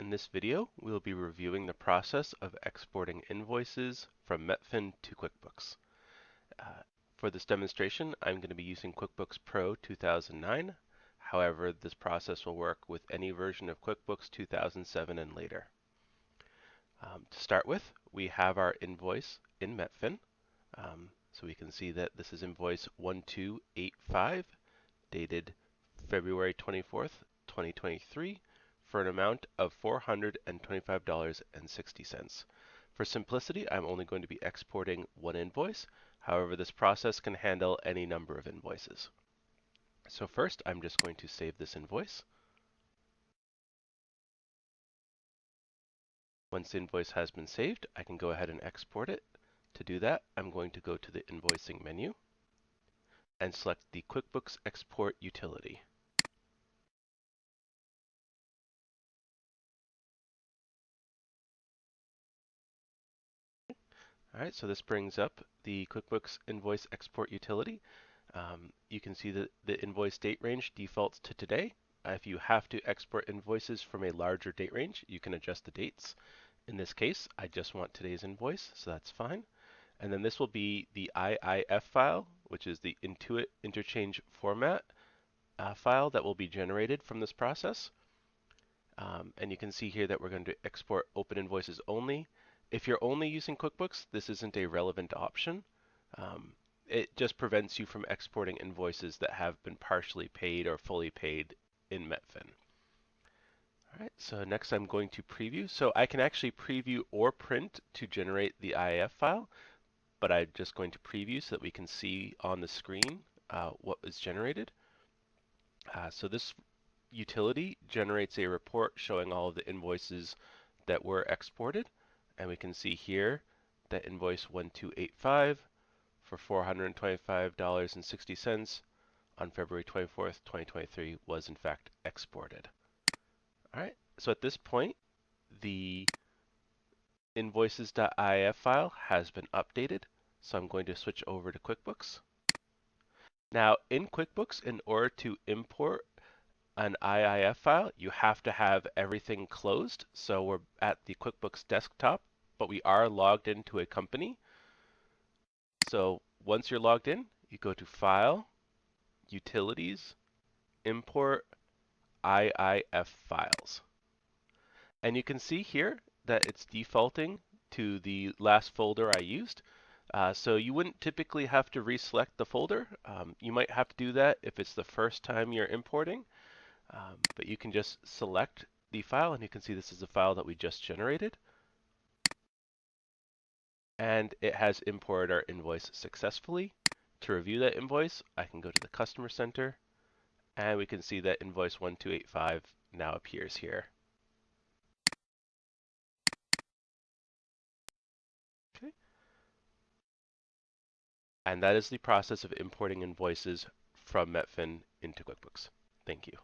In this video, we'll be reviewing the process of exporting invoices from MetFin to QuickBooks. For this demonstration, I'm going to be using QuickBooks Pro 2009. However, this process will work with any version of QuickBooks 2007 and later. To start with, we have our invoice in MetFin. So we can see that this is invoice 1285, dated February 24th, 2023, for an amount of $425.60. For simplicity, I'm only going to be exporting one invoice. However, this process can handle any number of invoices. So first, I'm just going to save this invoice. Once the invoice has been saved, I can go ahead and export it. To do that, I'm going to go to the invoicing menu and select the QuickBooks Export utility. Alright, so this brings up the QuickBooks Invoice Export utility. You can see that the invoice date range defaults to today. If you have to export invoices from a larger date range, you can adjust the dates. In this case, I just want today's invoice, so that's fine. And then this will be the IIF file, which is the Intuit Interchange Format file that will be generated from this process. And you can see here that we're going to export open invoices only. If you're only using QuickBooks, this isn't a relevant option. It just prevents you from exporting invoices that have been partially paid or fully paid in MetFin. All right, so next I'm going to preview. So I can actually preview or print to generate the IIF file, but I'm just going to preview so that we can see on the screen what was generated. So this utility generates a report showing all of the invoices that were exported. And we can see here that invoice 1285 for $425.60 on February 24th, 2023 was in fact exported. All right, so at this point, the invoices.iif file has been updated. So I'm going to switch over to QuickBooks. Now in QuickBooks, in order to import an IIF file, you have to have everything closed. So we're at the QuickBooks desktop, but we are logged into a company. So once you're logged in, you go to File, Utilities, Import IIF Files. And you can see here that it's defaulting to the last folder I used. So you wouldn't typically have to reselect the folder. You might have to do that if it's the first time you're importing. But you can just select the file, and you can see this is the file that we just generated. And it has imported our invoice successfully. To review that invoice, I can go to the Customer Center, and we can see that invoice 1285 now appears here. Okay. And that is the process of importing invoices from MetFin into QuickBooks. Thank you.